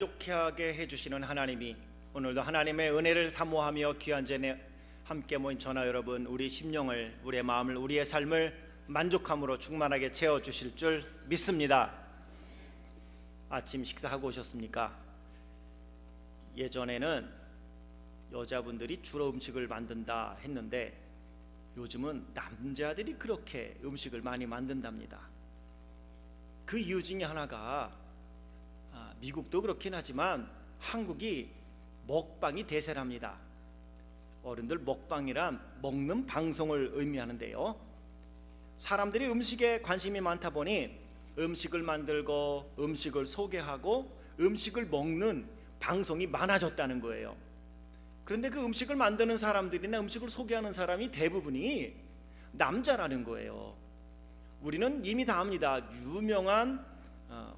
만족하게 해주시는 하나님이 오늘도 하나님의 은혜를 사모하며 귀한 전에 함께 모인 전하 여러분, 우리 심령을, 우리의 마음을, 우리의 삶을 만족함으로 충만하게 채워주실 줄 믿습니다. 아침 식사하고 오셨습니까? 예전에는 여자분들이 주로 음식을 만든다 했는데 요즘은 남자들이 그렇게 음식을 많이 만든답니다. 그 이유 중에 하나가 미국도 그렇긴 하지만 한국이 먹방이 대세랍니다. 어른들 먹방이란 먹는 방송을 의미하는데요, 사람들이 음식에 관심이 많다 보니 음식을 만들고 음식을 소개하고 음식을 먹는 방송이 많아졌다는 거예요. 그런데 그 음식을 만드는 사람들이나 음식을 소개하는 사람이 대부분이 남자라는 거예요. 우리는 이미 다 압니다. 유명한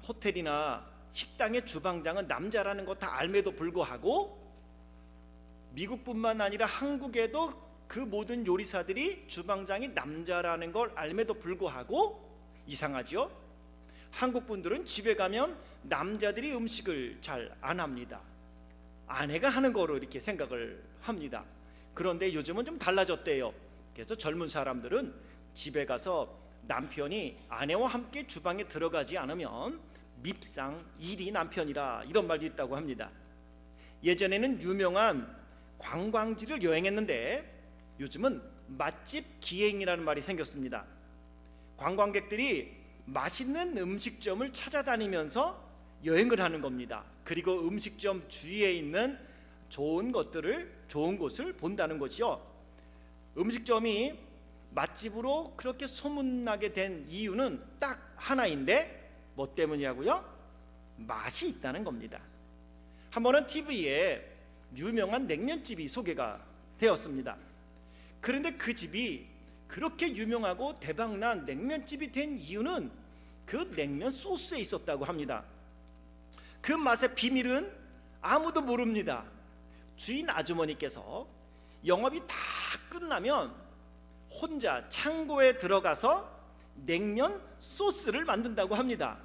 호텔이나 식당의 주방장은 남자라는 거 다 알매도 불구하고 미국뿐만 아니라 한국에도 그 모든 요리사들이 주방장이 남자라는 걸 알매도 불구하고 이상하죠? 한국 분들은 집에 가면 남자들이 음식을 잘 안 합니다. 아내가 하는 거로 이렇게 생각을 합니다. 그런데 요즘은 좀 달라졌대요. 그래서 젊은 사람들은 집에 가서 남편이 아내와 함께 주방에 들어가지 않으면 밉상 일이 남편이라, 이런 말도 있다고 합니다. 예전에는 유명한 관광지를 여행했는데 요즘은 맛집 기행이라는 말이 생겼습니다. 관광객들이 맛있는 음식점을 찾아다니면서 여행을 하는 겁니다. 그리고 음식점 주위에 있는 좋은 곳을 본다는 거죠. 음식점이 맛집으로 그렇게 소문나게 된 이유는 딱 하나인데 뭐 때문이라고요? 맛이 있다는 겁니다. 한 번은 TV에 유명한 냉면집이 소개가 되었습니다. 그런데 그 집이 그렇게 유명하고 대박난 냉면집이 된 이유는 그 냉면 소스에 있었다고 합니다. 그 맛의 비밀은 아무도 모릅니다. 주인 아주머니께서 영업이 다 끝나면 혼자 창고에 들어가서 냉면 소스를 만든다고 합니다.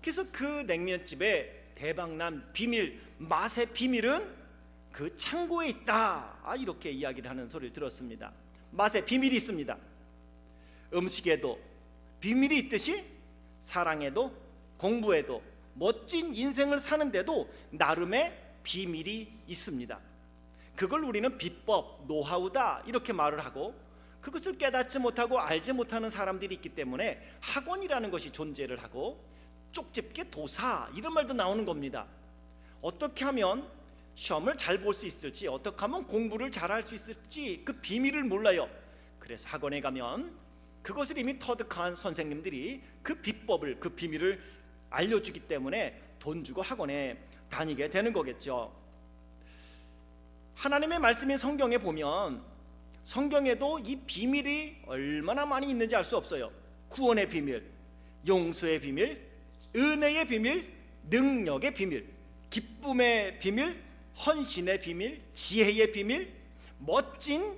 그래서 그 냉면집의 대박난 비밀, 맛의 비밀은 그 창고에 있다, 이렇게 이야기를 하는 소리를 들었습니다. 맛의 비밀이 있습니다. 음식에도 비밀이 있듯이 사랑에도 공부에도 멋진 인생을 사는데도 나름의 비밀이 있습니다. 그걸 우리는 비법, 노하우다 이렇게 말을 하고, 그것을 깨닫지 못하고 알지 못하는 사람들이 있기 때문에 학원이라는 것이 존재를 하고 쪽집게 도사 이런 말도 나오는 겁니다. 어떻게 하면 시험을 잘 볼 수 있을지, 어떻게 하면 공부를 잘할 수 있을지 그 비밀을 몰라요. 그래서 학원에 가면 그것을 이미 터득한 선생님들이 그 비법을, 그 비밀을 알려주기 때문에 돈 주고 학원에 다니게 되는 거겠죠. 하나님의 말씀인 성경에 보면 성경에도 이 비밀이 얼마나 많이 있는지 알 수 없어요. 구원의 비밀, 용서의 비밀, 은혜의 비밀, 능력의 비밀, 기쁨의 비밀, 헌신의 비밀, 지혜의 비밀, 멋진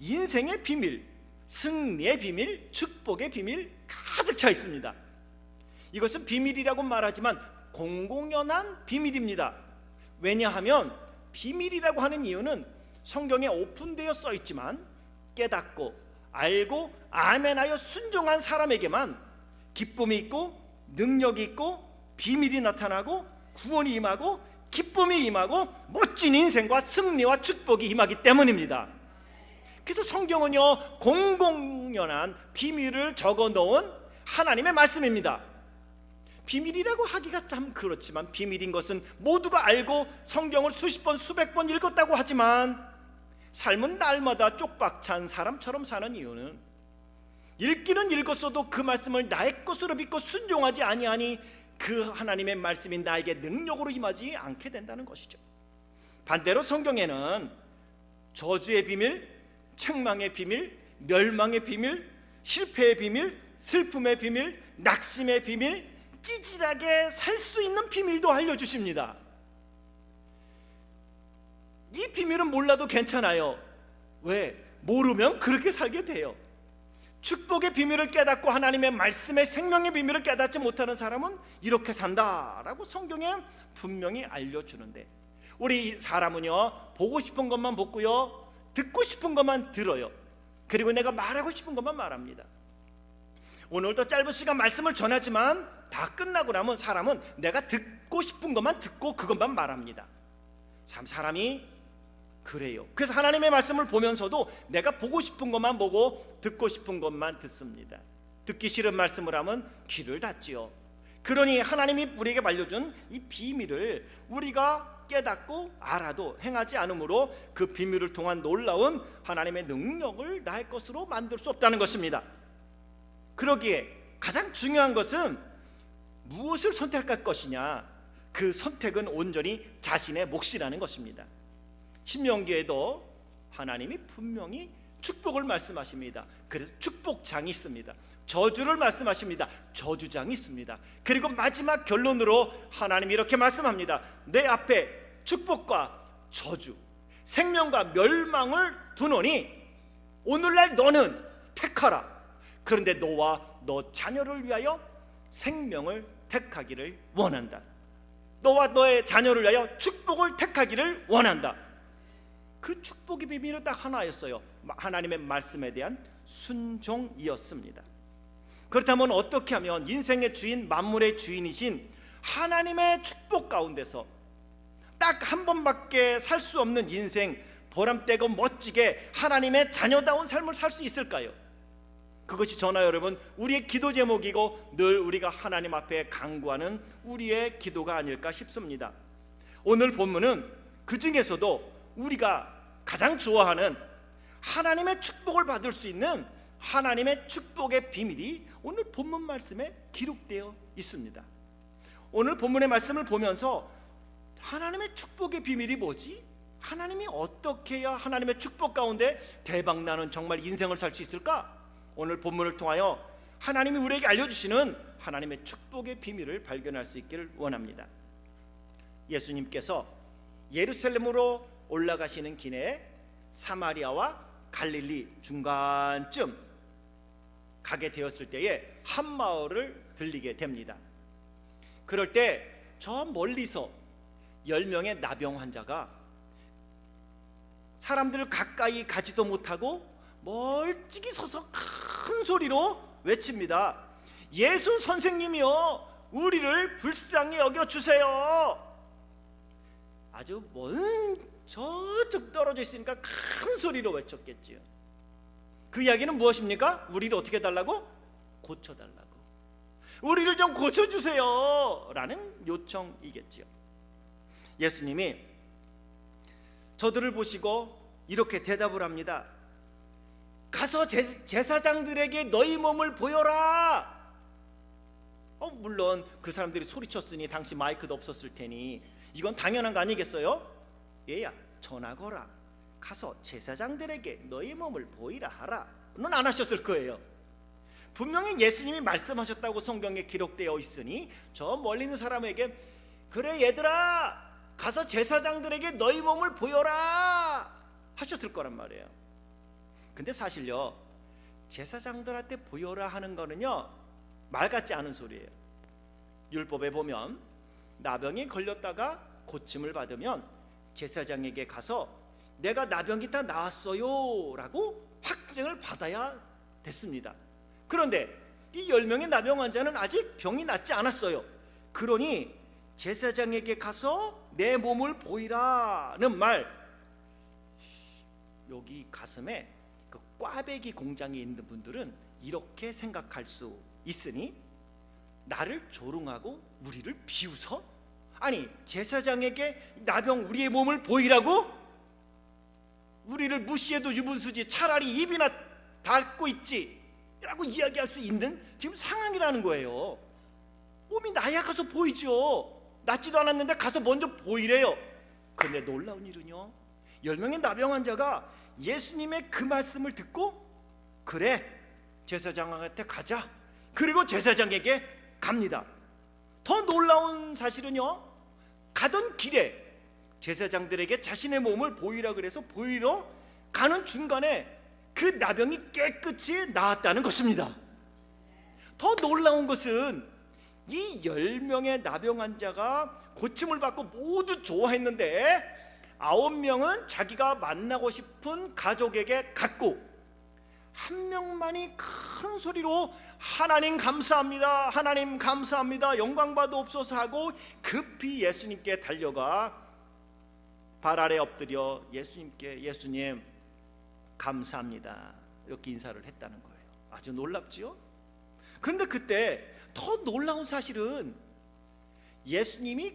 인생의 비밀, 승리의 비밀, 축복의 비밀 가득 차 있습니다. 이것은 비밀이라고 말하지만 공공연한 비밀입니다. 왜냐하면 비밀이라고 하는 이유는 성경에 오픈되어 써 있지만 깨닫고 알고 아멘하여 순종한 사람에게만 기쁨이 있고 능력이 있고 비밀이 나타나고 구원이 임하고 기쁨이 임하고 멋진 인생과 승리와 축복이 임하기 때문입니다. 그래서 성경은요, 공공연한 비밀을 적어 놓은 하나님의 말씀입니다. 비밀이라고 하기가 참 그렇지만 비밀인 것은 모두가 알고 성경을 수십 번 수백 번 읽었다고 하지만 삶은 날마다 쪽박찬 사람처럼 사는 이유는 읽기는 읽었어도 그 말씀을 나의 것으로 믿고 순종하지 아니하니 그 하나님의 말씀이 나에게 능력으로 임하지 않게 된다는 것이죠. 반대로 성경에는 저주의 비밀, 책망의 비밀, 멸망의 비밀, 실패의 비밀, 슬픔의 비밀, 낙심의 비밀, 찌질하게 살 수 있는 비밀도 알려주십니다. 이 비밀은 몰라도 괜찮아요. 왜? 모르면 그렇게 살게 돼요. 축복의 비밀을 깨닫고 하나님의 말씀의 생명의 비밀을 깨닫지 못하는 사람은 이렇게 산다라고 성경에 분명히 알려주는데, 우리 사람은요, 보고 싶은 것만 보고요, 듣고 싶은 것만 들어요. 그리고 내가 말하고 싶은 것만 말합니다. 오늘도 짧은 시간 말씀을 전하지만 다 끝나고 나면 사람은 내가 듣고 싶은 것만 듣고 그것만 말합니다. 참 사람이 그래요. 그래서 하나님의 말씀을 보면서도 내가 보고 싶은 것만 보고 듣고 싶은 것만 듣습니다. 듣기 싫은 말씀을 하면 귀를 닫지요. 그러니 하나님이 우리에게 알려준 이 비밀을 우리가 깨닫고 알아도 행하지 않으므로 그 비밀을 통한 놀라운 하나님의 능력을 나의 것으로 만들 수 없다는 것입니다. 그러기에 가장 중요한 것은 무엇을 선택할 것이냐, 그 선택은 온전히 자신의 몫이라는 것입니다. 신명기에도 하나님이 분명히 축복을 말씀하십니다. 그래서 축복장이 있습니다. 저주를 말씀하십니다. 저주장이 있습니다. 그리고 마지막 결론으로 하나님이 이렇게 말씀합니다. 내 앞에 축복과 저주, 생명과 멸망을 두노니 오늘날 너는 택하라. 그런데 너와 너 자녀를 위하여 생명을 택하기를 원한다. 너와 너의 자녀를 위하여 축복을 택하기를 원한다. 그 축복의 비밀은 딱 하나였어요. 하나님의 말씀에 대한 순종이었습니다. 그렇다면 어떻게 하면 인생의 주인, 만물의 주인이신 하나님의 축복 가운데서 딱 한 번밖에 살 수 없는 인생, 보람되고 멋지게 하나님의 자녀다운 삶을 살 수 있을까요? 그것이 저나 여러분 우리의 기도 제목이고 늘 우리가 하나님 앞에 간구하는 우리의 기도가 아닐까 싶습니다. 오늘 본문은 그 중에서도 우리가 가장 좋아하는 하나님의 축복을 받을 수 있는 하나님의 축복의 비밀이 오늘 본문 말씀에 기록되어 있습니다. 오늘 본문의 말씀을 보면서 하나님의 축복의 비밀이 뭐지? 하나님이 어떻게 해야 하나님의 축복 가운데 대박나는 정말 인생을 살 수 있을까? 오늘 본문을 통하여 하나님이 우리에게 알려주시는 하나님의 축복의 비밀을 발견할 수 있기를 원합니다. 예수님께서 예루살렘으로 올라가시는 길에 사마리아와 갈릴리 중간쯤 가게 되었을 때에 한 마을을 들리게 됩니다. 그럴 때 저 멀리서 10명의 나병 환자가 사람들을 가까이 가지도 못하고 멀찍이 서서 큰 소리로 외칩니다. 예수 선생님이요, 우리를 불쌍히 여겨주세요. 아주 먼 저쪽 떨어져 있으니까 큰 소리로 외쳤겠지요. 그 이야기는 무엇입니까? 우리를 어떻게 해달라고? 고쳐달라고. 우리를 좀 고쳐주세요 라는 요청이겠지요. 예수님이 저들을 보시고 이렇게 대답을 합니다. 가서 제사장들에게 너희 몸을 보여라. 물론 그 사람들이 소리쳤으니 당시 마이크도 없었을 테니 이건 당연한 거 아니겠어요? 얘야 전하거라. 가서 제사장들에게 너희 몸을 보이라 하라는 안 하셨을 거예요. 분명히 예수님이 말씀하셨다고 성경에 기록되어 있으니 저 멀리 있는 사람에게 그래 얘들아 가서 제사장들에게 너희 몸을 보여라 하셨을 거란 말이에요. 근데 사실요, 제사장들한테 보여라 하는 거는요 말 같지 않은 소리예요. 율법에 보면 나병이 걸렸다가 고침을 받으면 제사장에게 가서 내가 나병이 다 나았어요 라고 확증을 받아야 됐습니다. 그런데 이 10명의 나병 환자는 아직 병이 낫지 않았어요. 그러니 제사장에게 가서 내 몸을 보이라는 말, 여기 가슴에 그 꽈배기 공장에 있는 분들은 이렇게 생각할 수 있으니 나를 조롱하고 우리를 비웃어? 아니 제사장에게 나병 우리의 몸을 보이라고? 우리를 무시해도 유분수지 차라리 입이나 닫고 있지 라고 이야기할 수 있는 지금 상황이라는 거예요. 몸이 나약해서 보이죠. 낫지도 않았는데 가서 먼저 보이래요. 근데 놀라운 일은요, 10명의 나병 환자가 예수님의 그 말씀을 듣고 그래 제사장한테 가자, 그리고 제사장에게 갑니다. 더 놀라운 사실은요, 가던 길에 제사장들에게 자신의 몸을 보이라 그래서 보이러 가는 중간에 그 나병이 깨끗이 나았다는 것입니다. 더 놀라운 것은 이 10명의 나병 환자가 고침을 받고 모두 좋아했는데 9명은 자기가 만나고 싶은 가족에게 갔고, 한 명만이 큰 소리로 하나님 감사합니다, 하나님 감사합니다, 영광 받으옵소서 하고 급히 예수님께 달려가 발 아래 엎드려 예수님께, 예수님 감사합니다, 이렇게 인사를 했다는 거예요. 아주 놀랍지요? 그런데 그때 더 놀라운 사실은 예수님이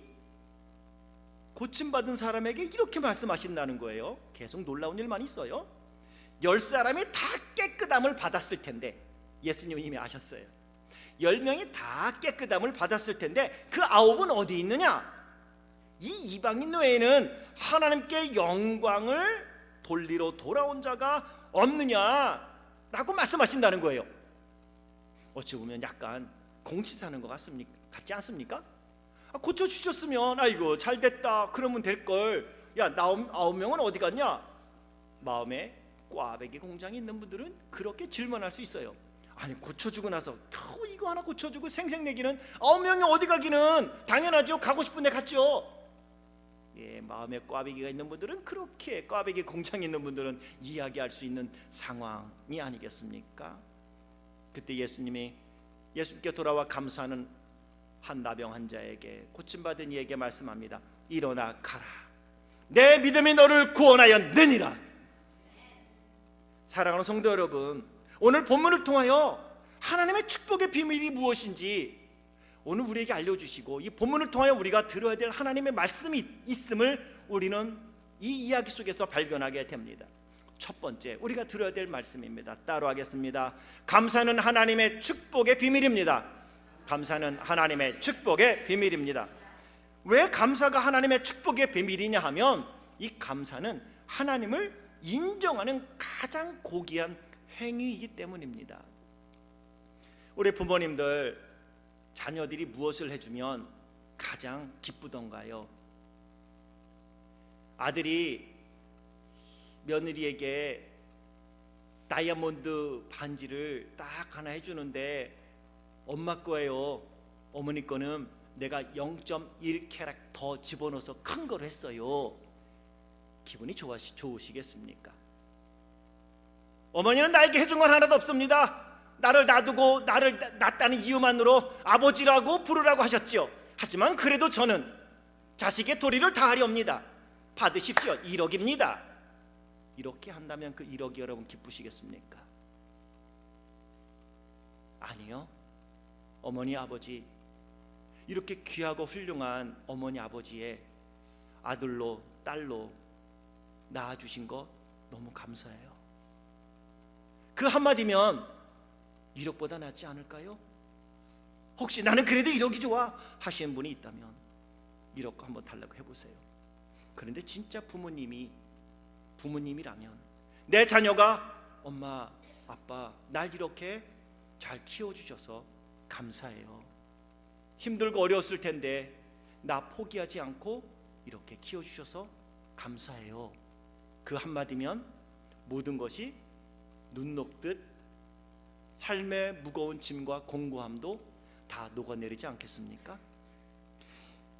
고침받은 사람에게 이렇게 말씀하신다는 거예요. 계속 놀라운 일만 있어요. 10사람이 다 깨끗함을 받았을 텐데, 예수님은 이미 아셨어요. 10명이 다 깨끗함을 받았을 텐데 그 9은 어디 있느냐? 이 이방인 외에는 하나님께 영광을 돌리러 돌아온 자가 없느냐라고 말씀하신다는 거예요. 어찌 보면 약간 공치사는 것 같지 않습니까? 고쳐주셨으면 아이고 잘됐다 그러면 될걸. 야, 9명은 어디 갔냐? 마음에 꽈배기 공장이 있는 분들은 그렇게 질문할 수 있어요. 아니, 고쳐주고 나서 겨우 이거 하나 고쳐주고 생색내기는, 9명이 어디 가기는 당연하죠. 가고 싶은 데 갔죠. 예, 마음에 꽈배기가 있는 분들은, 그렇게 꽈배기 공장이 있는 분들은 이야기할 수 있는 상황이 아니겠습니까? 그때 예수님께 돌아와 감사하는 한 나병 환자에게, 고침받은 이에게 말씀합니다. 일어나 가라, 내 믿음이 너를 구원하였느니라. 사랑하는 성도 여러분, 오늘 본문을 통하여 하나님의 축복의 비밀이 무엇인지 오늘 우리에게 알려주시고, 이 본문을 통하여 우리가 들어야 될 하나님의 말씀이 있음을 우리는 이 이야기 속에서 발견하게 됩니다. 첫 번째, 우리가 들어야 될 말씀입니다. 따로 하겠습니다. 감사는 하나님의 축복의 비밀입니다. 감사는 하나님의 축복의 비밀입니다. 왜 감사가 하나님의 축복의 비밀이냐 하면, 이 감사는 하나님을 인정하는 가장 고귀한 행위이기 때문입니다. 우리 부모님들, 자녀들이 무엇을 해주면 가장 기쁘던가요? 아들이 며느리에게 다이아몬드 반지를 딱 하나 해주는데, 엄마 거예요, 어머니 거는 내가 0.1캐럿 더 집어넣어서 큰 걸 했어요. 기분이 좋으시겠습니까? 어머니는 나에게 해준 건 하나도 없습니다. 나를 놔두고 나를 낳았다는 이유만으로 아버지라고 부르라고 하셨지요. 하지만 그래도 저는 자식의 도리를 다하렵니다. 받으십시오, 1억입니다. 이렇게 한다면 그 1억이 여러분 기쁘시겠습니까? 아니요. 어머니 아버지, 이렇게 귀하고 훌륭한 어머니 아버지의 아들로 딸로 낳아주신 거 너무 감사해요. 그 한마디면 1억보다 낫지 않을까요? 혹시 나는 그래도 1억이 좋아 하시는 분이 있다면 1억 한번 달라고 해보세요. 그런데 진짜 부모님이라면, 내 자녀가 엄마 아빠 날 이렇게 잘 키워주셔서 감사해요, 힘들고 어려웠을 텐데 나 포기하지 않고 이렇게 키워주셔서 감사해요, 그 한마디면 모든 것이 눈 녹듯 삶의 무거운 짐과 공고함도 다 녹아내리지 않겠습니까?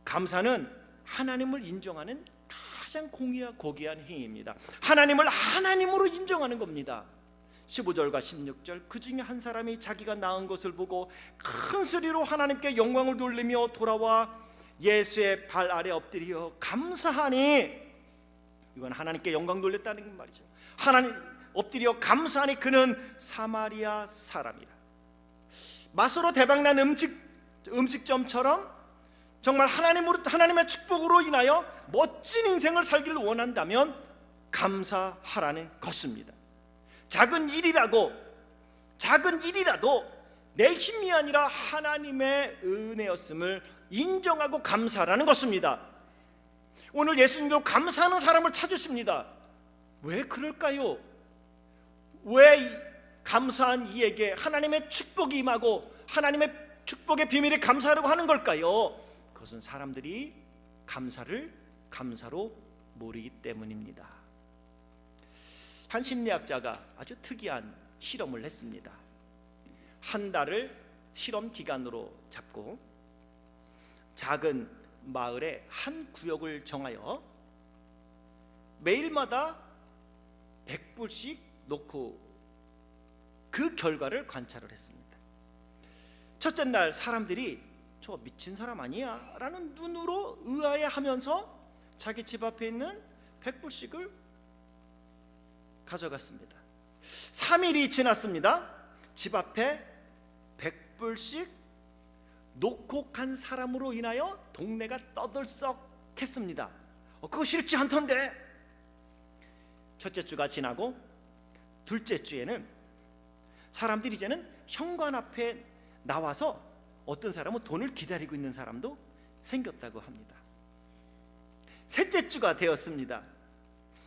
감사는 하나님을 인정하는 가장 고귀한 행위입니다. 하나님을 하나님으로 인정하는 겁니다. 15절과 16절, 그 중에 한 사람이 자기가 낳은 것을 보고 큰 소리로 하나님께 영광을 돌리며 돌아와 예수의 발 아래 엎드려 감사하니, 이건 하나님께 영광 돌렸다는 말이죠. 하나님 엎드려 감사하니 그는 사마리아 사람이라. 맛으로 대박난 음식점처럼 정말 하나님의 축복으로 인하여 멋진 인생을 살기를 원한다면 감사하라는 것입니다. 작은 일이라도 내 힘이 아니라 하나님의 은혜였음을 인정하고 감사하라는 것입니다. 오늘 예수님도 감사하는 사람을 찾으십니다. 왜 그럴까요? 왜 감사한 이에게 하나님의 축복이 임하고 하나님의 축복의 비밀에 감사하려고 하는 걸까요? 그것은 사람들이 감사를 감사로 모르기 때문입니다. 한 심리학자가 아주 특이한 실험을 했습니다. 한 달을 실험 기간으로 잡고 작은 마을의 한 구역을 정하여 매일마다 100불씩 놓고 그 결과를 관찰을 했습니다. 첫째 날 사람들이 저 미친 사람 아니야? 라는 눈으로 의아해하면서 자기 집 앞에 있는 100불씩을 가져갔습니다. 3일이 지났습니다. 집 앞에 100불씩 놓고 간 사람으로 인하여 동네가 떠들썩했습니다. 그거 싫지 않던데. 첫째 주가 지나고 둘째 주에는 사람들이 이제는 현관 앞에 나와서 어떤 사람은 돈을 기다리고 있는 사람도 생겼다고 합니다. 셋째 주가 되었습니다.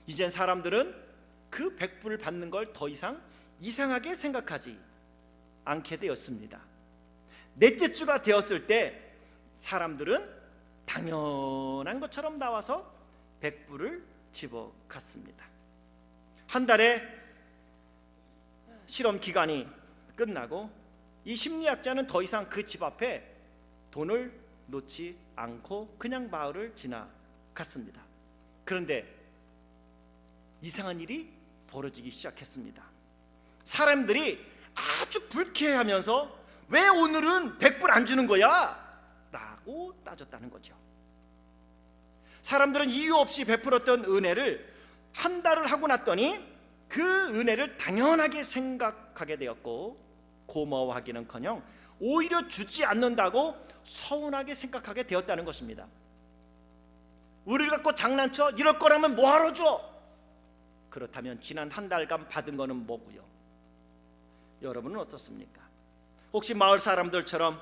이젠 사람들은 그 100불을 받는 걸 더 이상 이상하게 생각하지 않게 되었습니다. 넷째 주가 되었을 때 사람들은 당연한 것처럼 나와서 100불을 집어갔습니다. 한 달의 실험 기간이 끝나고 이 심리학자는 더 이상 그 집 앞에 돈을 놓지 않고 그냥 마을을 지나갔습니다. 그런데 이상한 일이 벌어지기 시작했습니다. 사람들이 아주 불쾌해하면서 왜 오늘은 100불 안 주는 거야? 라고 따졌다는 거죠. 사람들은 이유 없이 베풀었던 은혜를 한 달을 하고 났더니 그 은혜를 당연하게 생각하게 되었고 고마워하기는커녕 오히려 주지 않는다고 서운하게 생각하게 되었다는 것입니다. 우리를 갖고 장난쳐? 이럴 거라면 뭐하러 줘? 그렇다면 지난 한 달간 받은 거는 뭐고요? 여러분은 어떻습니까? 혹시 마을 사람들처럼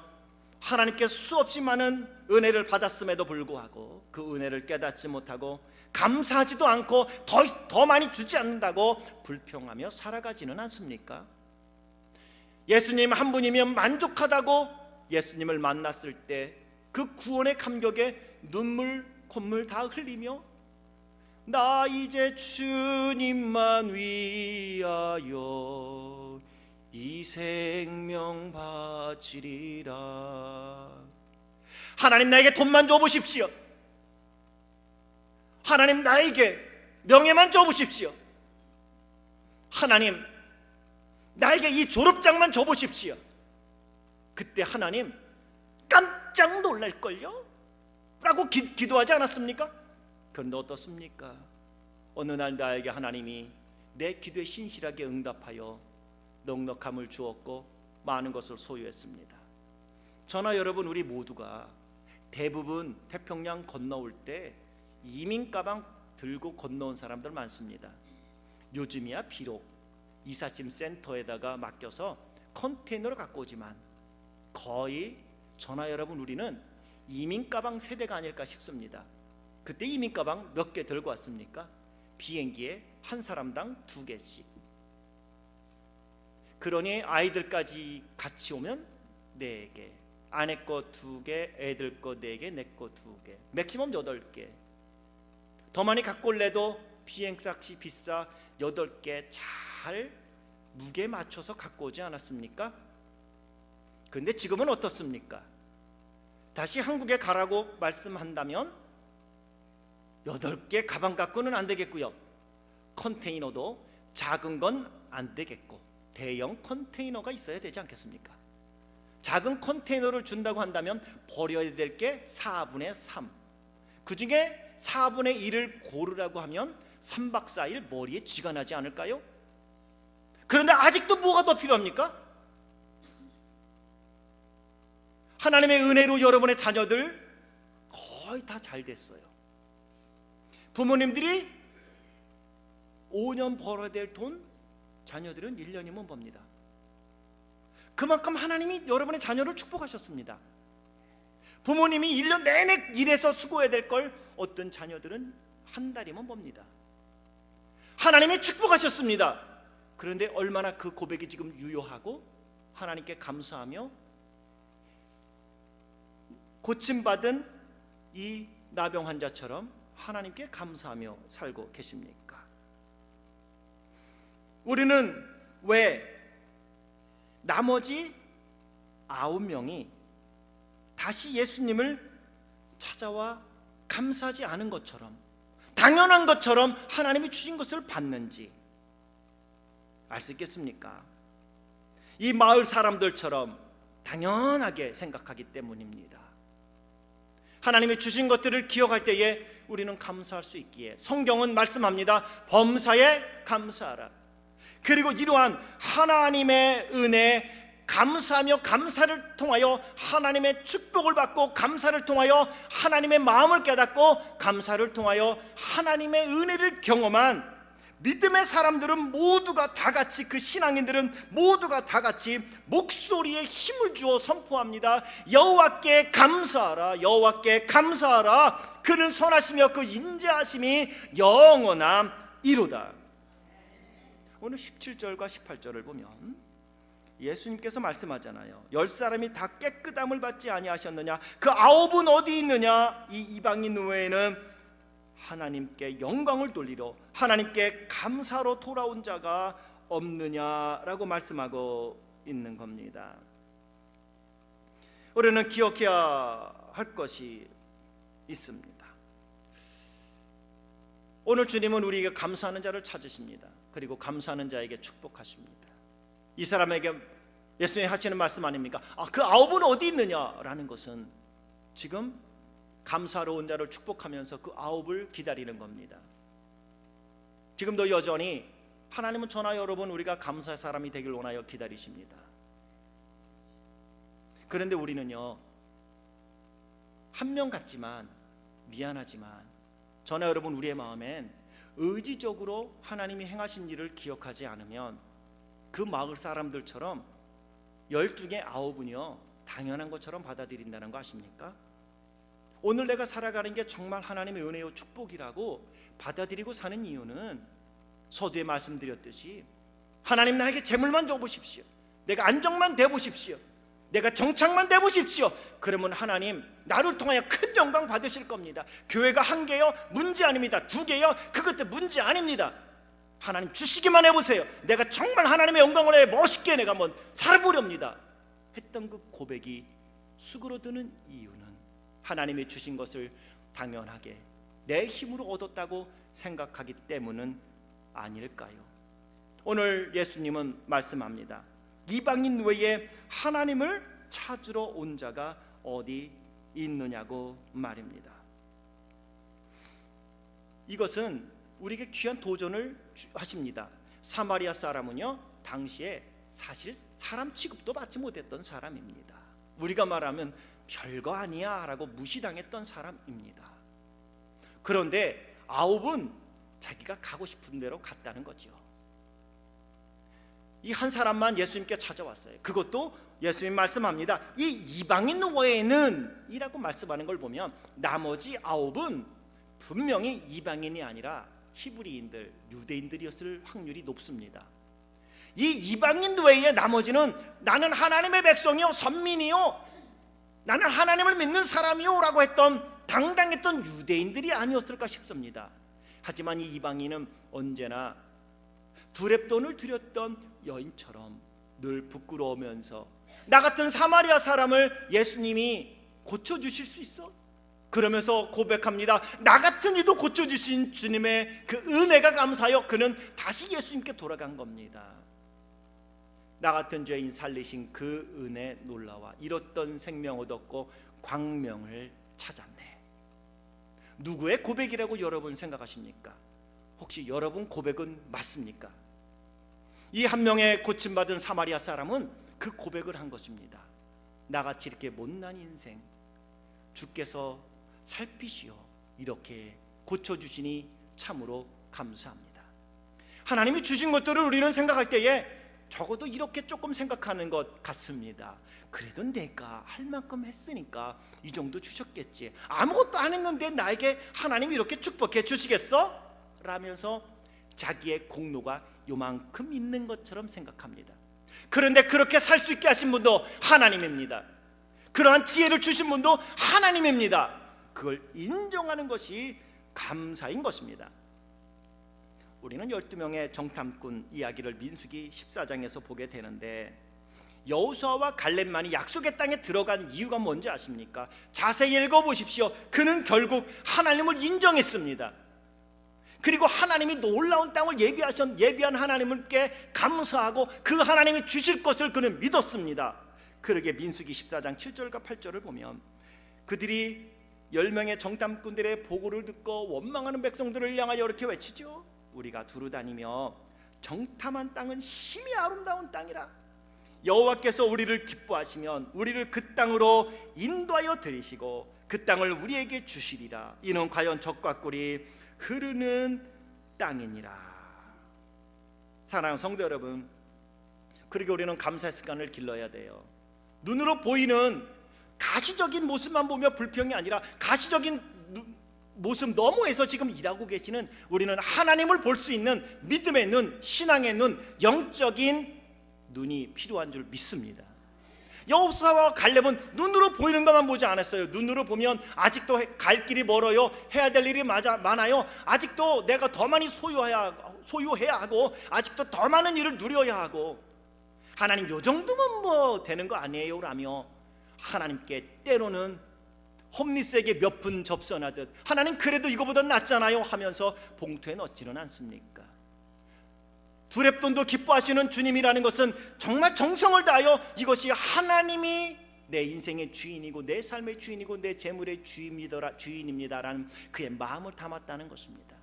하나님께 수없이 많은 은혜를 받았음에도 불구하고 그 은혜를 깨닫지 못하고 감사하지도 않고 더 많이 주지 않는다고 불평하며 살아가지는 않습니까? 예수님 한 분이면 만족하다고 예수님을 만났을 때 그 구원의 감격에 눈물 콧물 다 흘리며 나 이제 주님만 위하여 이 생명 바치리라. 하나님 나에게 돈만 줘보십시오. 하나님 나에게 명예만 줘보십시오. 하나님 나에게 이 졸업장만 줘보십시오. 그때 하나님 깜짝 놀랄걸요? 라고 기도하지 않았습니까? 그런데 어떻습니까? 어느 날 나에게 하나님이 내 기도에 신실하게 응답하여 넉넉함을 주었고 많은 것을 소유했습니다. 저나 여러분 우리 모두가 대부분 태평양 건너올 때 이민 가방 들고 건너온 사람들 많습니다. 요즘이야 비록 이삿짐 센터에다가 맡겨서 컨테이너를 갖고 오지만 거의 저나 여러분 우리는 이민 가방 세대가 아닐까 싶습니다. 그때 이민 가방 몇 개 들고 왔습니까? 비행기에 한 사람당 2개씩. 그러니 아이들까지 같이 오면 4개, 아내 거 2개, 애들 거 4개, 내 거 2개, 맥시멈 8개. 더 많이 갖고 올래도 비행값이 비싸 8개 잘 무게 맞춰서 갖고 오지 않았습니까? 근데 지금은 어떻습니까? 다시 한국에 가라고 말씀한다면 8개 가방 갖고는 안 되겠고요. 컨테이너도 작은 건 안 되겠고 대형 컨테이너가 있어야 되지 않겠습니까? 작은 컨테이너를 준다고 한다면 버려야 될 게 4분의 3. 그 중에 4분의 1을 고르라고 하면 3박 4일 머리에 쥐가 나지 않을까요? 그런데 아직도 뭐가 더 필요합니까? 하나님의 은혜로 여러분의 자녀들 거의 다 잘 됐어요. 부모님들이 5년 벌어야 될 돈 자녀들은 1년이면 법니다. 그만큼 하나님이 여러분의 자녀를 축복하셨습니다. 부모님이 1년 내내 일해서 수고해야 될 걸 어떤 자녀들은 한 달이면 법니다. 하나님이 축복하셨습니다. 그런데 얼마나 그 고백이 지금 유효하고 하나님께 감사하며 고침받은 이 나병 환자처럼 하나님께 감사하며 살고 계십니까? 우리는 왜 나머지 9명이 다시 예수님을 찾아와 감사하지 않은 것처럼, 당연한 것처럼 하나님이 주신 것을 받는지 알 수 있겠습니까? 이 마을 사람들처럼 당연하게 생각하기 때문입니다. 하나님이 주신 것들을 기억할 때에 우리는 감사할 수 있기에 성경은 말씀합니다. 범사에 감사하라. 그리고 이러한 하나님의 은혜, 감사하며 감사를 통하여 하나님의 축복을 받고, 감사를 통하여 하나님의 마음을 깨닫고, 감사를 통하여 하나님의 은혜를 경험한 믿음의 사람들은 모두가 다 같이, 그 신앙인들은 모두가 다 같이 목소리에 힘을 주어 선포합니다. 여호와께 감사하라, 여호와께 감사하라. 그는 선하시며 그 인자하심이 영원함이로다. 오늘 17절과 18절을 보면 예수님께서 말씀하잖아요. 10사람이 다 깨끗함을 받지 아니하셨느냐? 그 9은 어디 있느냐? 이 이방인 외에는 하나님께 영광을 돌리러, 하나님께 감사로 돌아온 자가 없느냐라고 말씀하고 있는 겁니다. 우리는 기억해야 할 것이 있습니다. 오늘 주님은 우리에게 감사하는 자를 찾으십니다. 그리고 감사하는 자에게 축복하십니다. 이 사람에게 예수님이 하시는 말씀 아닙니까? 그 9은 어디 있느냐라는 것은 지금 감사로 온 자를 축복하면서 그 9을 기다리는 겁니다. 지금도 여전히 하나님은 저나 여러분, 우리가 감사의 사람이 되길 원하여 기다리십니다. 그런데 우리는요, 한 명 같지만, 미안하지만 저나 여러분, 우리의 마음엔 의지적으로 하나님이 행하신 일을 기억하지 않으면 그 마을 사람들처럼 12중에 9은요 당연한 것처럼 받아들인다는 거 아십니까? 오늘 내가 살아가는 게 정말 하나님의 은혜요 축복이라고 받아들이고 사는 이유는 서두에 말씀드렸듯이 하나님 나에게 재물만 줘보십시오, 내가 안정만 돼보십시오, 내가 정착만 돼보십시오, 그러면 하나님 나를 통하여 큰 영광 받으실 겁니다. 교회가 1개요? 문제 아닙니다. 2개요? 그것도 문제 아닙니다. 하나님 주시기만 해보세요. 내가 정말 하나님의 영광을 해 멋있게 내가 한번 살아보렵니다 했던 그 고백이 수그러드는 이유는 하나님이 주신 것을 당연하게 내 힘으로 얻었다고 생각하기 때문은 아닐까요? 오늘 예수님은 말씀합니다. 이방인 외에 하나님을 찾으러 온 자가 어디 있느냐고 말입니다. 이것은 우리에게 귀한 도전을 하십니다. 사마리아 사람은요 당시에 사실 사람 취급도 받지 못했던 사람입니다. 우리가 말하면 별거 아니야 라고 무시당했던 사람입니다. 그런데 9은 자기가 가고 싶은 대로 갔다는 거죠. 이 한 사람만 예수님께 찾아왔어요. 그것도 예수님 말씀합니다. 이 이방인 외에는 이라고 말씀하는 걸 보면 나머지 9은 분명히 이방인이 아니라 히브리인들, 유대인들이었을 확률이 높습니다. 이 이방인 외에 나머지는 나는 하나님의 백성이요, 선민이요, 나는 하나님을 믿는 사람이요 라고 했던 당당했던 유대인들이 아니었을까 싶습니다. 하지만 이 이방인은 언제나 두렙돈을 들였던 여인처럼 늘 부끄러우면서 나 같은 사마리아 사람을 예수님이 고쳐주실 수 있어? 그러면서 고백합니다. 나 같은 이도 고쳐주신 주님의 그 은혜가 감사하여 그는 다시 예수님께 돌아간 겁니다. 나 같은 죄인 살리신 그 은혜 놀라와 잃었던 생명 얻었고 광명을 찾았네. 누구의 고백이라고 여러분 생각하십니까? 혹시 여러분 고백은 맞습니까? 이 한 명의 고침받은 사마리아 사람은 그 고백을 한 것입니다. 나같이 이렇게 못난 인생 주께서 살피시어 이렇게 고쳐주시니 참으로 감사합니다. 하나님이 주신 것들을 우리는 생각할 때에 적어도 이렇게 조금 생각하는 것 같습니다. 그래도 내가 할 만큼 했으니까 이 정도 주셨겠지, 아무것도 안 했는데 나에게 하나님이 이렇게 축복해 주시겠어? 라면서 자기의 공로가 요만큼 있는 것처럼 생각합니다. 그런데 그렇게 살 수 있게 하신 분도 하나님입니다. 그러한 지혜를 주신 분도 하나님입니다. 그걸 인정하는 것이 감사인 것입니다. 우리는 12명의 정탐꾼 이야기를 민수기 14장에서 보게 되는데, 여호수아와 갈렙만이 약속의 땅에 들어간 이유가 뭔지 아십니까? 자세히 읽어보십시오. 그는 결국 하나님을 인정했습니다. 그리고 하나님이 놀라운 땅을 예비한 하나님께 감사하고 그 하나님이 주실 것을 그는 믿었습니다. 그러게 민수기 14장 7절과 8절을 보면 그들이 10명의 정탐꾼들의 보고를 듣고 원망하는 백성들을 향하여 이렇게 외치죠. 우리가 두루 다니며 정탐한 땅은 심히 아름다운 땅이라. 여호와께서 우리를 기뻐하시면 우리를 그 땅으로 인도하여 들이시고 그 땅을 우리에게 주시리라. 이는 과연 젖과 꿀이 흐르는 땅이니라. 사랑하는 성도 여러분, 그리고 우리는 감사의 습관을 길러야 돼요. 눈으로 보이는 가시적인 모습만 보며 불평이 아니라 가시적인 모습 너머에서 지금 일하고 계시는 우리는 하나님을 볼 수 있는 믿음의 눈, 신앙의 눈, 영적인 눈이 필요한 줄 믿습니다. 여호수아와 갈렙은 눈으로 보이는 것만 보지 않았어요. 눈으로 보면 아직도 갈 길이 멀어요. 해야 될 일이 많아요. 아직도 내가 더 많이 소유해야 하고 아직도 더 많은 일을 누려야 하고, 하나님 요 정도면 뭐 되는 거 아니에요? 라며 하나님께 때로는 홈리스에게 몇 푼 접선하듯 하나님 그래도 이거보다 낫잖아요 하면서 봉투에 넣지는 않습니까? 두렙돈도 기뻐하시는 주님이라는 것은 정말 정성을 다하여 이것이 하나님이 내 인생의 주인이고 내 삶의 주인이고 내 재물의 주인입니다라는 그의 마음을 담았다는 것입니다.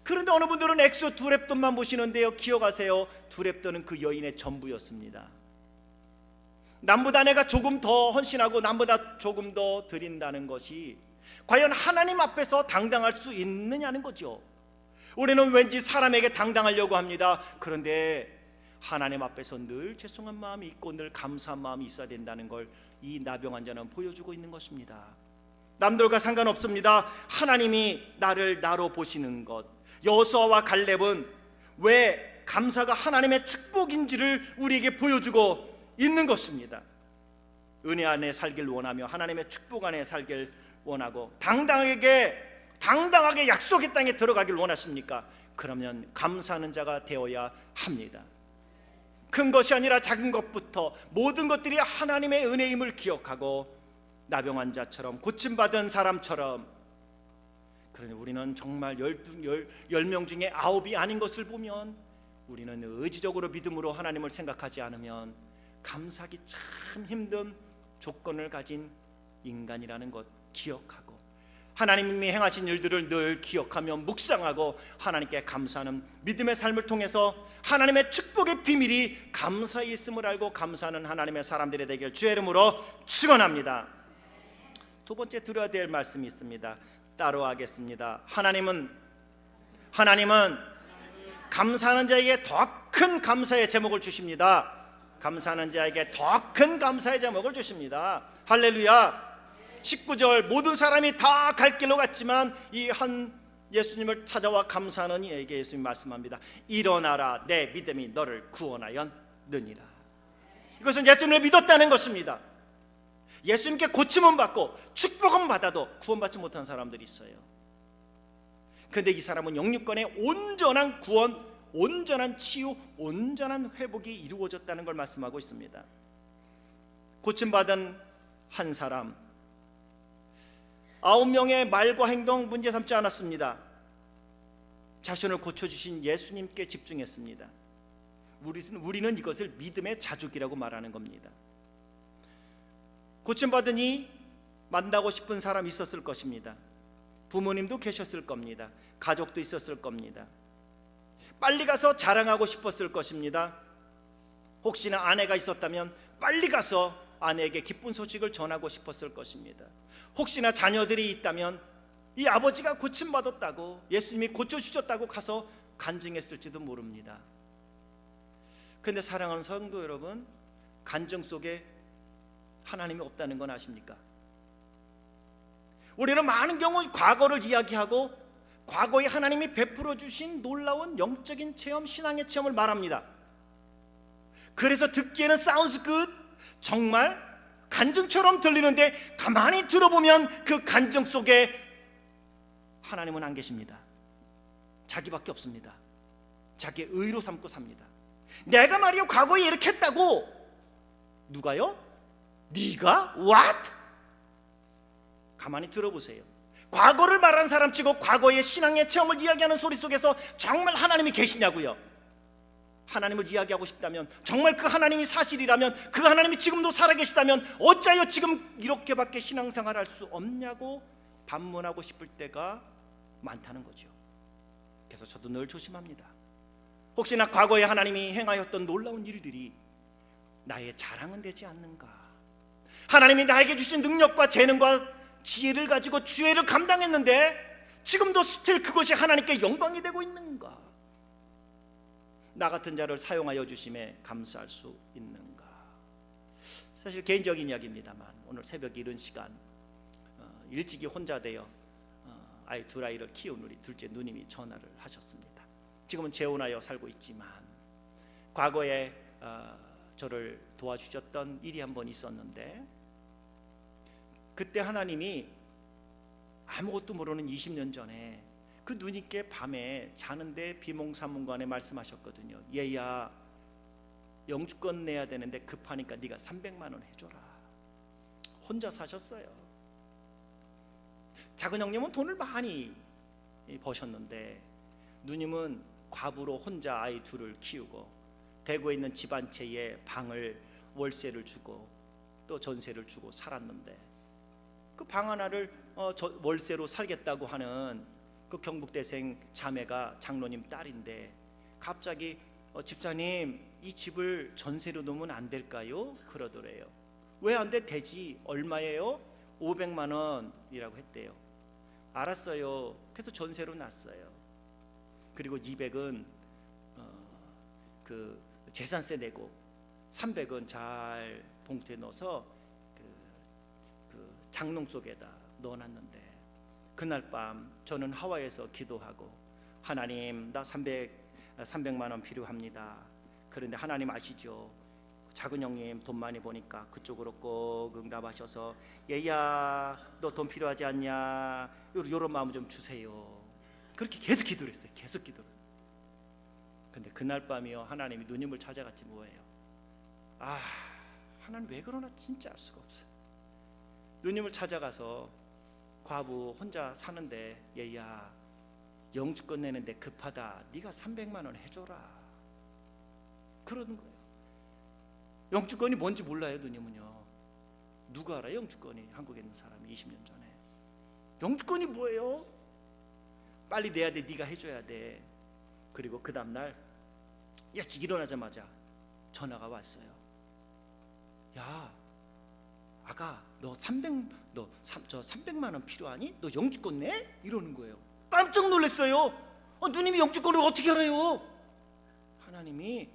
그런데 어느 분들은 엑소 두렙돈만 보시는데요, 기억하세요. 두렙돈은 그 여인의 전부였습니다. 남보다 내가 조금 더 헌신하고 남보다 조금 더 드린다는 것이 과연 하나님 앞에서 당당할 수 있느냐는 거죠. 우리는 왠지 사람에게 당당하려고 합니다. 그런데 하나님 앞에서 늘 죄송한 마음이 있고 늘 감사한 마음이 있어야 된다는 걸 이 나병 환자는 보여주고 있는 것입니다. 남들과 상관없습니다. 하나님이 나를 나로 보시는 것. 여호수아와 갈렙은 왜 감사가 하나님의 축복인지를 우리에게 보여주고 있는 것입니다. 은혜 안에 살길 원하며 하나님의 축복 안에 살길 원하고 당당하게 약속의 땅에 들어가길 원하십니까? 그러면 감사하는 자가 되어야 합니다. 큰 것이 아니라 작은 것부터 모든 것들이 하나님의 은혜임을 기억하고 나병 환자처럼 고침받은 사람처럼, 그런데 우리는 정말 10명 중에 9이 아닌 것을 보면 우리는 의지적으로 믿음으로 하나님을 생각하지 않으면 감사하기 참 힘든 조건을 가진 인간이라는 것 기억하고 하나님이 행하신 일들을 늘 기억하며 묵상하고 하나님께 감사하는 믿음의 삶을 통해서 하나님의 축복의 비밀이 감사에 있음을 알고 감사하는 하나님의 사람들이 되길 주의 이름으로 축원합니다. 두 번째 들어야 될 말씀이 있습니다. 따로 하겠습니다. 하나님은 감사하는 자에게 더 큰 감사의 제목을 주십니다. 감사하는 자에게 더 큰 감사의 제목을 주십니다. 할렐루야. 19절 모든 사람이 다 갈 길로 갔지만 이 한 예수님을 찾아와 감사하는 이에게 예수님 말씀합니다. 일어나라, 내 믿음이 너를 구원하였느니라. 이것은 예수님을 믿었다는 것입니다. 예수님께 고침은 받고 축복은 받아도 구원받지 못한 사람들이 있어요. 그런데 이 사람은 영육간의 온전한 구원, 온전한 치유, 온전한 회복이 이루어졌다는 걸 말씀하고 있습니다. 고침받은 한 사람, 9명의 말과 행동 문제 삼지 않았습니다. 자신을 고쳐주신 예수님께 집중했습니다. 우리는 이것을 믿음의 자족이라고 말하는 겁니다. 고침받으니 만나고 싶은 사람이 있었을 것입니다. 부모님도 계셨을 겁니다. 가족도 있었을 겁니다. 빨리 가서 자랑하고 싶었을 것입니다. 혹시나 아내가 있었다면 빨리 가서 아내에게 기쁜 소식을 전하고 싶었을 것입니다. 혹시나 자녀들이 있다면 이 아버지가 고침받았다고, 예수님이 고쳐주셨다고 가서 간증했을지도 모릅니다. 그런데 사랑하는 성도 여러분, 간증 속에 하나님이 없다는 건 아십니까? 우리는 많은 경우 과거를 이야기하고 과거에 하나님이 베풀어 주신 놀라운 영적인 체험, 신앙의 체험을 말합니다. 그래서 듣기에는 sounds good, 정말 간증처럼 들리는데 가만히 들어보면 그 간증 속에 하나님은 안 계십니다. 자기밖에 없습니다. 자기의 의로 삼고 삽니다. 내가 말이요 과거에 이렇게 했다고. 누가요? 네가? What? 가만히 들어보세요. 과거를 말하는 사람 치고 과거의 신앙의 체험을 이야기하는 소리 속에서 정말 하나님이 계시냐고요. 하나님을 이야기하고 싶다면, 정말 그 하나님이 사실이라면, 그 하나님이 지금도 살아계시다면 어찌하여 지금 이렇게밖에 신앙생활을 할 수 없냐고 반문하고 싶을 때가 많다는 거죠. 그래서 저도 늘 조심합니다. 혹시나 과거에 하나님이 행하였던 놀라운 일들이 나의 자랑은 되지 않는가, 하나님이 나에게 주신 능력과 재능과 지혜를 가지고 주애를 감당했는데 지금도 스틸 그것이 하나님께 영광이 되고 있는가, 나 같은 자를 사용하여 주심에 감사할 수 있는가. 사실 개인적인 이야기입니다만 오늘 새벽 이른 시간 일찍이 혼자 되어 아이 두 아이를 키운 우리 둘째 누님이 전화를 하셨습니다. 지금은 재혼하여 살고 있지만 과거에 저를 도와주셨던 일이 한 번 있었는데, 그때 하나님이 아무것도 모르는 20년 전에 그 누님께 밤에 자는데 비몽사몽간에 말씀하셨거든요. 얘야, 영주권 내야 되는데 급하니까 네가 300만 원 해줘라. 혼자 사셨어요. 작은 형님은 돈을 많이 버셨는데 누님은 과부로 혼자 아이 둘을 키우고 대구에 있는 집 한 채에 방을 월세를 주고 또 전세를 주고 살았는데, 그 방 하나를 월세로 살겠다고 하는 그 경북대생 자매가 장로님 딸인데 갑자기 집사님 이 집을 전세로 놓으면 안 될까요? 그러더래요. 왜 안 돼? 되지. 얼마예요? 500만 원이라고 했대요. 알았어요. 그래서 전세로 놨어요. 그리고 200은 그 재산세 내고 300은 잘 봉투에 넣어서 그 장롱 속에다 넣어놨는데, 그날 밤 저는 하와이에서 기도하고 하나님 나 300만 원 필요합니다. 그런데 하나님 아시죠? 작은 형님 돈 많이 버니까 그쪽으로 꼭 응답하셔서 얘야 너 돈 필요하지 않냐, 요런 마음 좀 주세요. 그렇게 계속 기도를 했어요. 계속 기도를. 근데 그날 밤이요 하나님이 누님을 찾아갔지 뭐예요. 하나님 왜 그러나 진짜 알 수가 없어요. 누님을 찾아가서 과부 혼자 사는데 얘야 영주권 내는데 급하다. 네가 300만 원 해줘라. 그러는 거예요. 영주권이 뭔지 몰라요. 누님은요. 누가 알아요? 영주권이. 한국에 있는 사람이 20년 전에. 영주권이 뭐예요? 빨리 내야 돼. 네가 해줘야 돼. 그리고 그 다음날 일찍 일어나자마자 전화가 왔어요. 야 아가 너 300만 원 필요하니? 너 영주권 내? 이러는 거예요. 깜짝 놀랐어요. 누님이 영주권을 어떻게 알아요? 하나님이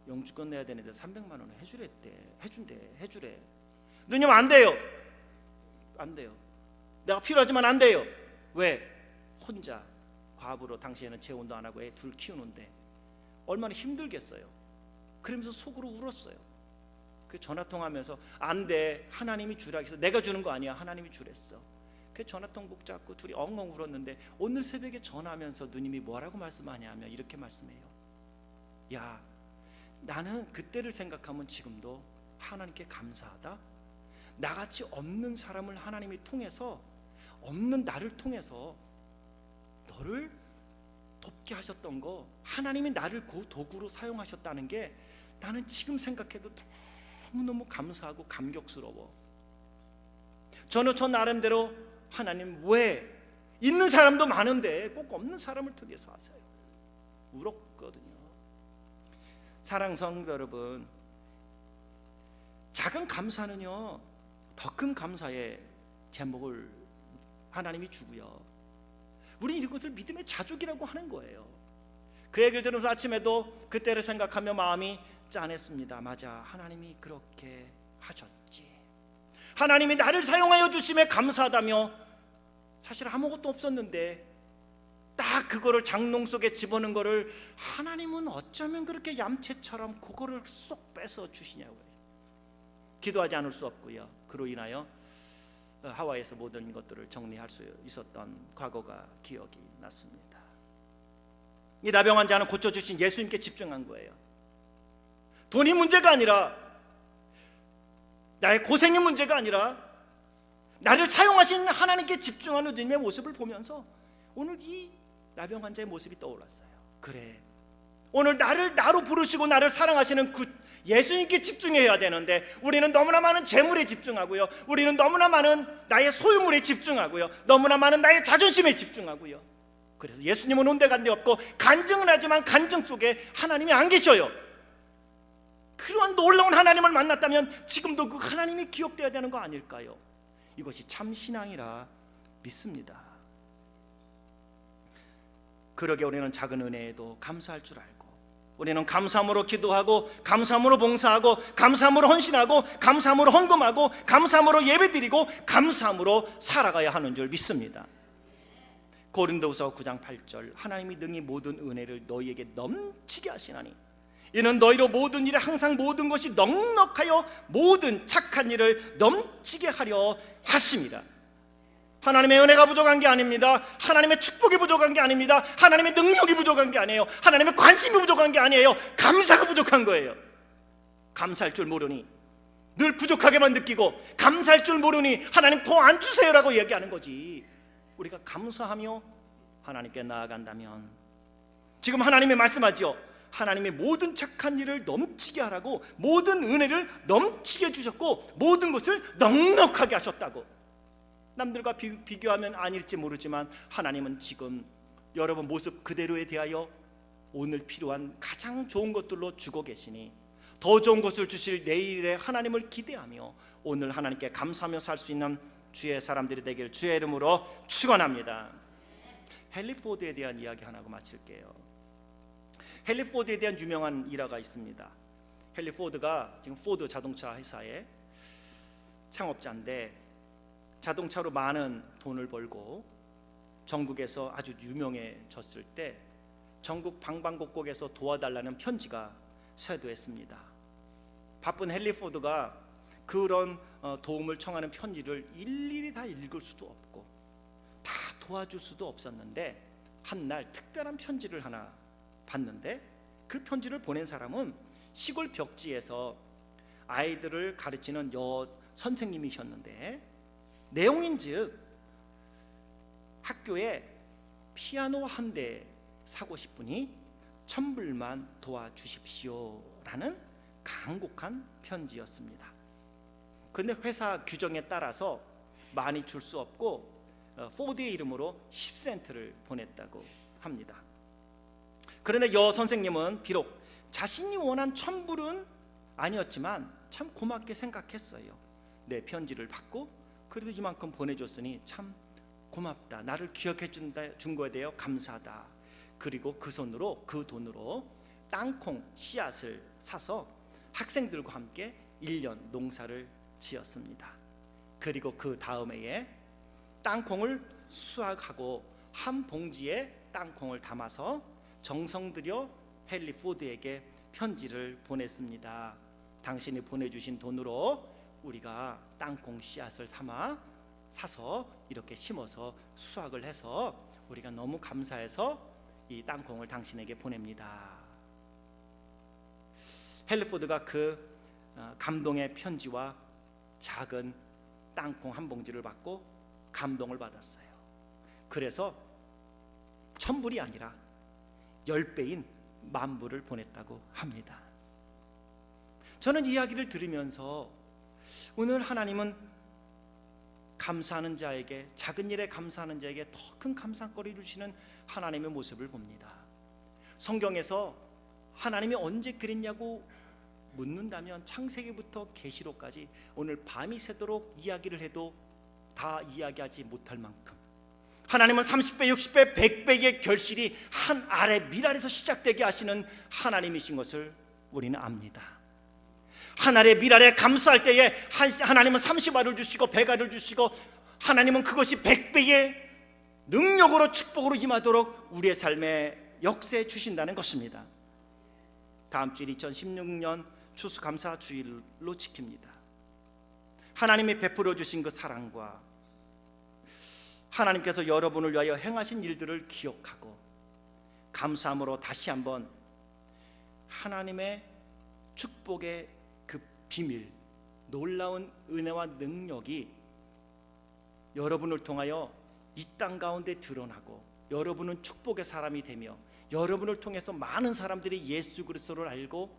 영주권 내야 되는데 300만 원을 해주랬대. 해주래. 누님 안 돼요. 안 돼요. 내가 필요하지만 안 돼요. 왜? 혼자 과부로 당시에는 재혼도 안 하고 애 둘 키우는데 얼마나 힘들겠어요. 그러면서 속으로 울었어요. 그 전화통화하면서 안 돼. 하나님이 주라 해서 내가 주는 거 아니야. 하나님이 주랬어. 그 전화통 붙잡고 둘이 엉엉 울었는데 오늘 새벽에 전화하면서 누님이 뭐라고 말씀하냐면 이렇게 말씀해요. 야 나는 그때를 생각하면 지금도 하나님께 감사하다. 나같이 없는 사람을 하나님이 통해서, 없는 나를 통해서 너를 돕게 하셨던 거, 하나님이 나를 그 도구로 사용하셨다는 게 나는 지금 생각해도 너무너무 감사하고 감격스러워. 저는 저 나름대로 하나님 왜 있는 사람도 많은데 꼭 없는 사람을 통해서 하세요. 울었거든요. 사랑 성도 여러분, 작은 감사는요 더 큰 감사의 제목을 하나님이 주고요, 우리는 이것을 믿음의 자족이라고 하는 거예요. 그 얘기를 들으면서 아침에도 그때를 생각하며 마음이 짠했습니다. 맞아, 하나님이 그렇게 하셨지. 하나님이 나를 사용하여 주심에 감사하다며, 사실 아무것도 없었는데 딱 그거를 장롱 속에 집어넣은 거를 하나님은 어쩌면 그렇게 얌체처럼 그거를 쏙 빼서 주시냐고요. 기도하지 않을 수 없고요. 그로 인하여 하와이에서 모든 것들을 정리할 수 있었던 과거가 기억이 났습니다. 이 나병 환자는 고쳐주신 예수님께 집중한 거예요. 돈이 문제가 아니라, 나의 고생이 문제가 아니라 나를 사용하신 하나님께 집중하는 주님의 모습을 보면서 오늘 이 나병 환자의 모습이 떠올랐어요. 그래, 오늘 나를 나로 부르시고 나를 사랑하시는 그 예수님께 집중해야 되는데 우리는 너무나 많은 재물에 집중하고요, 우리는 너무나 많은 나의 소유물에 집중하고요, 너무나 많은 나의 자존심에 집중하고요. 그래서 예수님은 온데간데 없고 간증은 하지만 간증 속에 하나님이 안 계셔요. 그러한 놀라운 하나님을 만났다면 지금도 그 하나님이 기억되어야 되는 거 아닐까요? 이것이 참 신앙이라 믿습니다. 그러게 우리는 작은 은혜에도 감사할 줄 알고, 우리는 감사함으로 기도하고, 감사함으로 봉사하고, 감사함으로 헌신하고, 감사함으로 헌금하고, 감사함으로 예배드리고, 감사함으로 살아가야 하는 줄 믿습니다. 고린도후서 9장 8절, 하나님이 능히 모든 은혜를 너희에게 넘치게 하시나니 이는 너희로 모든 일에 항상 모든 것이 넉넉하여 모든 착한 일을 넘치게 하려 하십니다. 하나님의 은혜가 부족한 게 아닙니다. 하나님의 축복이 부족한 게 아닙니다. 하나님의 능력이 부족한 게 아니에요. 하나님의 관심이 부족한 게 아니에요. 감사가 부족한 거예요. 감사할 줄 모르니 늘 부족하게만 느끼고, 감사할 줄 모르니 하나님 더 안 주세요라고 얘기하는 거지. 우리가 감사하며 하나님께 나아간다면, 지금 하나님이 말씀하지요. 하나님이 모든 착한 일을 넘치게 하라고, 모든 은혜를 넘치게 주셨고 모든 것을 넉넉하게 하셨다고. 남들과 비교하면 아닐지 모르지만 하나님은 지금 여러분 모습 그대로에 대하여 오늘 필요한 가장 좋은 것들로 주고 계시니 더 좋은 것을 주실 내일의 하나님을 기대하며 오늘 하나님께 감사하며 살 수 있는 주의 사람들이 되길 주의 이름으로 축원합니다. 헨리 포드에 대한 이야기 하나 하고 마칠게요. 헨리 포드에 대한 유명한 일화가 있습니다. 헨리 포드가 지금 포드 자동차 회사의 창업자인데, 자동차로 많은 돈을 벌고 전국에서 아주 유명해졌을 때 전국 방방곡곡에서 도와달라는 편지가 쇄도했습니다. 바쁜 헨리 포드가 그런 도움을 청하는 편지를 일일이 다 읽을 수도 없고 다 도와줄 수도 없었는데, 한날 특별한 편지를 하나 봤는데, 그 편지를 보낸 사람은 시골 벽지에서 아이들을 가르치는 선생님이셨는데, 내용인즉 학교에 피아노 한 대 사고 싶으니 1,000불만 도와주십시오라는 간곡한 편지였습니다. 근데 회사 규정에 따라서 많이 줄 수 없고 포드의 이름으로 10센트를 보냈다고 합니다. 그런데 선생님은 비록 자신이 원한 1,000불은 아니었지만 참 고맙게 생각했어요. 내 편지를 받고 그래도 이만큼 보내줬으니 참 고맙다, 나를 기억해 준 거에 대해 감사하다. 그리고 그 돈으로 땅콩 씨앗을 사서 학생들과 함께 1년 농사를 지었습니다. 그리고 그 다음 해에 땅콩을 수확하고 한 봉지에 땅콩을 담아서 정성 들여 헨리 포드에게 편지를 보냈습니다. 당신이 보내주신 돈으로 우리가 땅콩 씨앗을 사서 이렇게 심어서 수확을 해서 우리가 너무 감사해서 이 땅콩을 당신에게 보냅니다. 헨리 포드가 그 감동의 편지와 작은 땅콩 한 봉지를 받고 감동을 받았어요. 그래서 1,000불이 아니라 10배인 10,000불을 보냈다고 합니다. 저는 이 이야기를 들으면서 오늘 하나님은 감사하는 자에게, 작은 일에 감사하는 자에게 더 큰 감사거리를 주시는 하나님의 모습을 봅니다. 성경에서 하나님이 언제 그랬냐고 묻는다면 창세기부터 계시록까지 오늘 밤이 새도록 이야기를 해도 다 이야기하지 못할 만큼 하나님은 30배, 60배, 100배의 결실이 한 알의 밀알에서 시작되게 하시는 하나님이신 것을 우리는 압니다. 한 알의 밀알에 감사할 때에 하나님은 30알을 주시고 100알을 주시고, 하나님은 그것이 100배의 능력으로 축복으로 임하도록 우리의 삶에 역사해 주신다는 것입니다. 다음 주일 2016년 추수감사 주일로 지킵니다. 하나님이 베풀어 주신 그 사랑과 하나님께서 여러분을 위하여 행하신 일들을 기억하고 감사함으로 다시 한번 하나님의 축복의 그 비밀, 놀라운 은혜와 능력이 여러분을 통하여 이 땅 가운데 드러나고 여러분은 축복의 사람이 되며 여러분을 통해서 많은 사람들이 예수 그리스도를 알고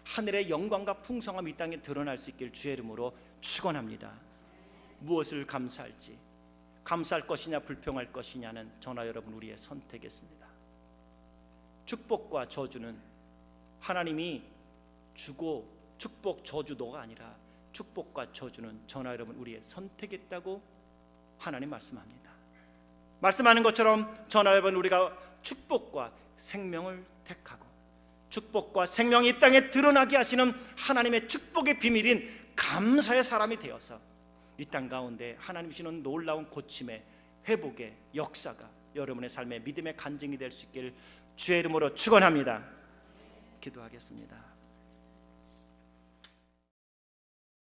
하늘의 영광과 풍성함이 이 땅에 드러날 수 있길 주의 이름으로 축원합니다. 무엇을 감사할지, 감사할 것이냐 불평할 것이냐는 저나 여러분 우리의 선택이었습니다. 축복과 저주는 하나님이 주고 축복 저주도가 아니라 축복과 저주는 저나 여러분 우리의 선택이었다고 하나님 말씀합니다. 말씀하는 것처럼 저나 여러분 우리가 축복과 생명을 택하고 축복과 생명이 이 땅에 드러나게 하시는 하나님의 축복의 비밀인 감사의 사람이 되어서 이 땅 가운데 하나님 주시는 놀라운 고침의 회복의 역사가 여러분의 삶의 믿음의 간증이 될 수 있길 주의 이름으로 축원합니다. 기도하겠습니다.